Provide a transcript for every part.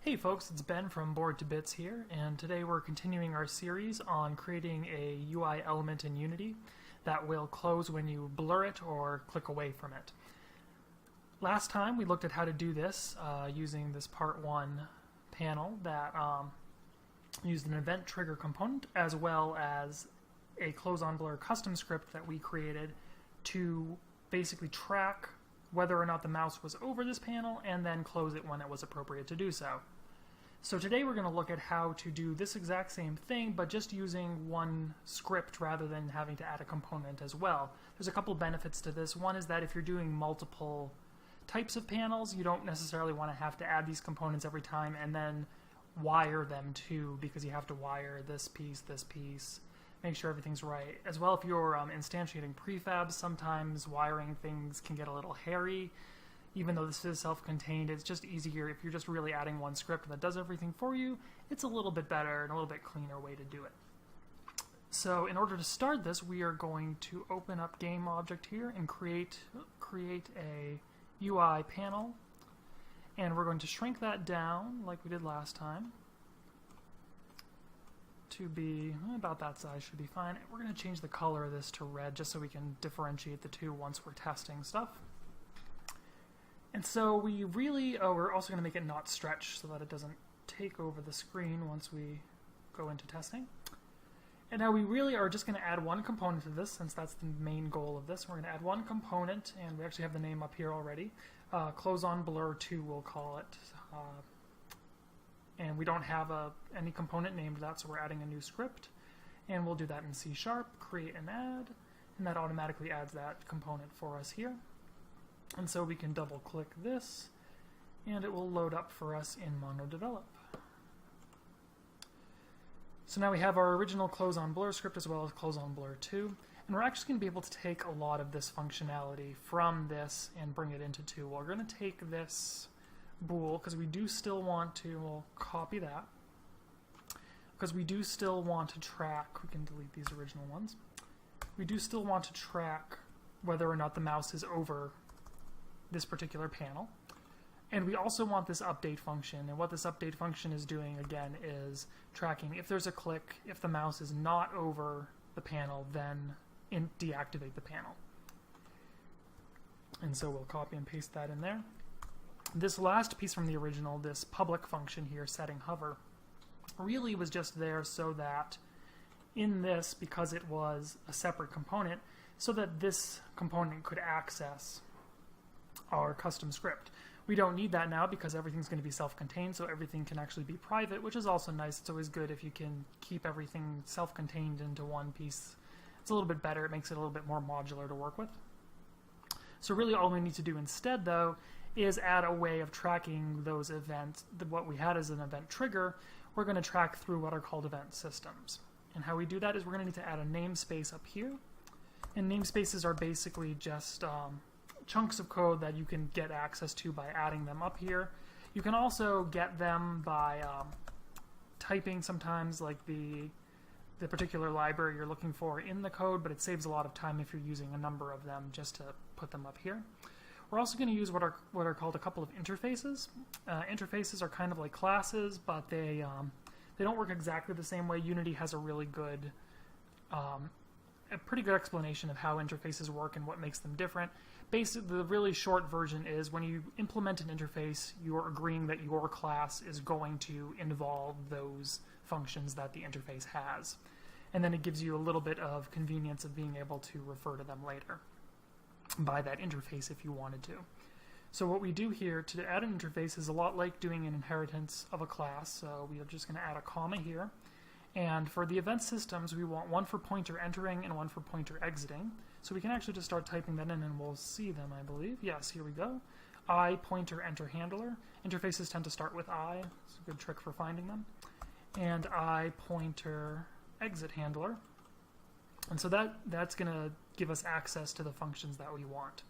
Hey folks, it's Ben from Board to Bits here, and today we're continuing our series on creating a UI element in Unity that will close when you blur it or click away from it. Last time we looked at how to do this using this Part 1 panel that used an event trigger component as well as a close on blur custom script that we created to basically track whether or not the mouse was over this panel and then close it when it was appropriate to do so. So today we're going to look at how to do this exact same thing, but just using one script rather than having to add a component as well. There's a couple benefits to this. One is that if you're doing multiple types of panels, you don't necessarily want to have to add these components every time and then wire them too, because you have to wire this piece, make sure everything's right. As well, if you're instantiating prefabs, sometimes wiring things can get a little hairy. Even though this is self-contained, it's just easier if you're just really adding one script that does everything for you. It's a little bit better and a little bit cleaner way to do it. So in order to start this, we are going to open up Game Object here and create a UI panel. And we're going to shrink that down like we did last time to be about that size, should be fine. We're going to change the color of this to red just so we can differentiate the two once we're testing stuff. And so we really, we're also going to make it not stretch so that it doesn't take over the screen once we go into testing. And now we really are just going to add one component to this, since that's the main goal of this. We're going to add one component, and we actually have the name up here already. Close on blur 2 we'll call it. And we don't have any component named that, so we're adding a new script. And we'll do that in C#, create and add, and that automatically adds that component for us here. And so we can double click this and it will load up for us in MonoDevelop. So now we have our original close on blur script as well as close on blur 2, and we're actually going to be able to take a lot of this functionality from this and bring it into 2. We're going to take this bool because we do still want to, we'll copy that, because we do still want to track, we can delete these original ones, we do still want to track whether or not the mouse is over this particular panel. And we also want this update function, and what this update function is doing again is tracking if there's a click, if the mouse is not over the panel, then deactivate the panel. And so we'll copy and paste that in there. This last piece from the original, this public function here, setting hover, really was just there so that in this, because it was a separate component, so that this component could access our custom script. We don't need that now because everything's going to be self-contained, so everything can actually be private, which is also nice. It's always good if you can keep everything self-contained into one piece. It's a little bit better. It makes it a little bit more modular to work with. So really all we need to do instead, though, is add a way of tracking those events. What we had as an event trigger, we're going to track through what are called event systems. And how we do that is we're going to need to add a namespace up here. And namespaces are basically just chunks of code that you can get access to by adding them up here. You can also get them by typing sometimes like the particular library you're looking for in the code, but it saves a lot of time if you're using a number of them just to put them up here. We're also going to use what are called a couple of interfaces. Interfaces are kind of like classes, but they don't work exactly the same way. Unity has a really good a pretty good explanation of how interfaces work and what makes them different. Basically, the really short version is when you implement an interface, you're agreeing that your class is going to involve those functions that the interface has. And then it gives you a little bit of convenience of being able to refer to them later by that interface if you wanted to. So what we do here to add an interface is a lot like doing an inheritance of a class. So we are just going to add a comma here. And for the event systems, we want one for pointer entering and one for pointer exiting. So we can actually just start typing that in and we'll see them, I believe. Yes, here we go. I pointer enter handler. Interfaces tend to start with I. It's a good trick for finding them. And I pointer exit handler. And so that's going to give us access to the functions that we want.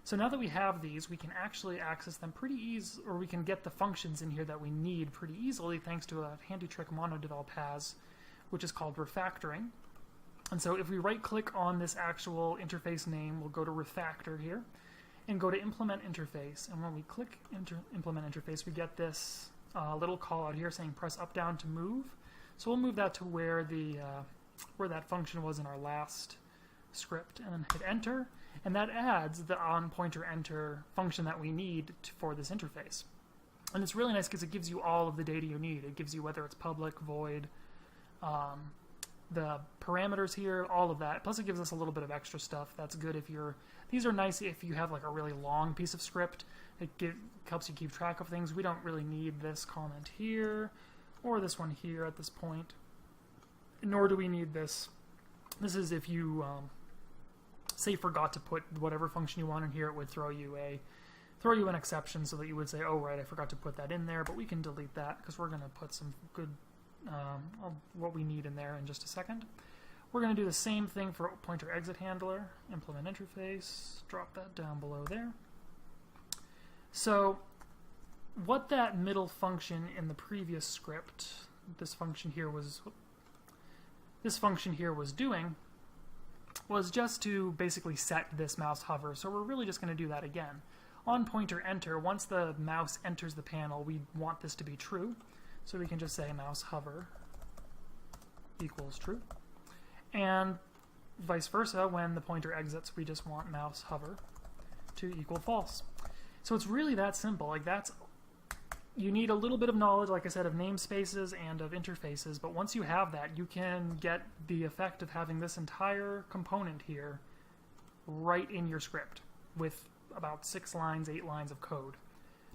So now that we have these, we can actually access them pretty easily, or we can get the functions in here that we need pretty easily thanks to a handy trick MonoDevelop has, which is called refactoring. And so if we right-click on this actual interface name, we'll go to Refactor here, and go to Implement Interface. And when we click Implement Interface, we get this little call out here saying press up down to move. So we'll move that to where where that function was in our last script, and then hit enter, and that adds the onPointerEnter function that we need for this interface. And it's really nice because it gives you all of the data you need. It gives you whether it's public, void, the parameters here, all of that. Plus it gives us a little bit of extra stuff. That's good if these are nice if you have like a really long piece of script. It helps you keep track of things. We don't really need this comment here or this one here at this point, nor do we need this. This is if you say forgot to put whatever function you want in here, it would throw you an exception so that you would say, oh right, I forgot to put that in there, but we can delete that because we're going to put some good what we need in there in just a second. We're going to do the same thing for pointer exit handler, implement interface, drop that down below there. So what that middle function in the previous script, this function here was doing was just to basically set this mouse hover. So we're really just going to do that again. On pointer enter, once the mouse enters the panel, we want this to be true. So we can just say mouse hover equals true. And vice versa, when the pointer exits, we just want mouse hover to equal false. So it's really that simple. Like you need a little bit of knowledge, like I said, of namespaces and of interfaces, but once you have that, you can get the effect of having this entire component here right in your script with about 6 lines, 8 lines of code,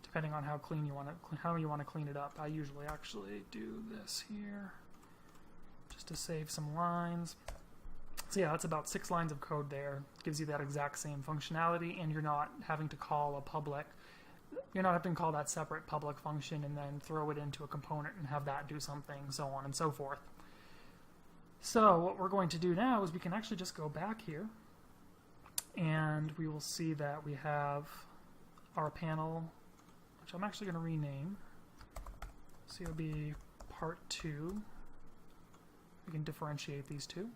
depending on how you want to clean it up. I usually actually do this here just to save some lines. So yeah, that's about 6 lines of code there. It gives you that exact same functionality, and you're not having to call that separate public function and then throw it into a component and have that do something, so on and so forth. So what we're going to do now is we can actually just go back here, and we will see that we have our panel, which I'm actually going to rename. So it'll be part 2. We can differentiate these two.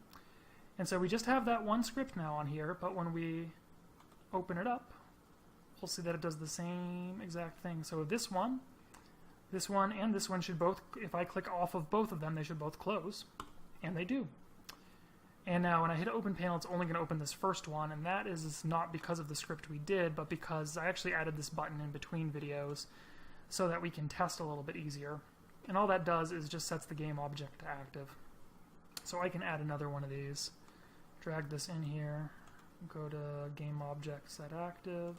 And so we just have that one script now on here, but when we open it up, we'll see that it does the same exact thing. So this one, and this one should both, if I click off of both of them, they should both close, and they do. And now when I hit open panel, it's only going to open this first one, and that is not because of the script we did, but because I actually added this button in between videos so that we can test a little bit easier. And all that does is just sets the game object to active. So I can add another one of these, drag this in here, go to game object set active,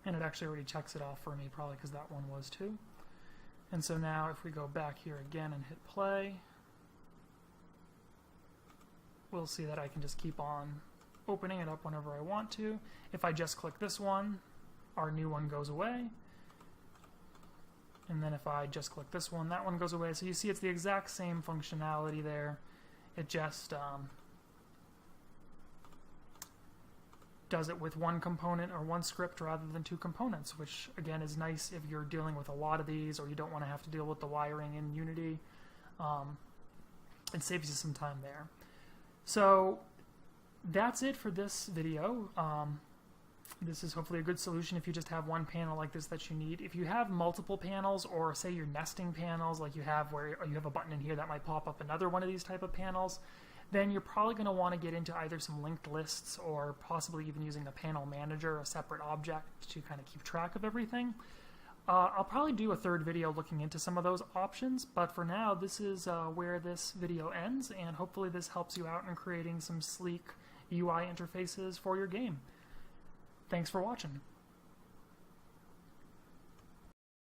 and it actually already checks it off for me, probably because that one was too. And so now if we go back here again and hit play, we'll see that I can just keep on opening it up whenever I want to. If I just click this one, our new one goes away. And then if I just click this one, that one goes away. So you see it's the exact same functionality there. It just does it with one component or one script rather than 2 components, which again is nice if you're dealing with a lot of these or you don't want to have to deal with the wiring in Unity. It saves you some time there. So that's it for this video. This is hopefully a good solution if you just have one panel like this that you need. If you have multiple panels, or say you're nesting panels like you have where you have a button in here that might pop up another one of these type of panels, then you're probably going to want to get into either some linked lists or possibly even using a panel manager, a separate object to kind of keep track of everything. I'll probably do a third video looking into some of those options, but for now this is where this video ends, and hopefully this helps you out in creating some sleek UI interfaces for your game. Thanks for watching.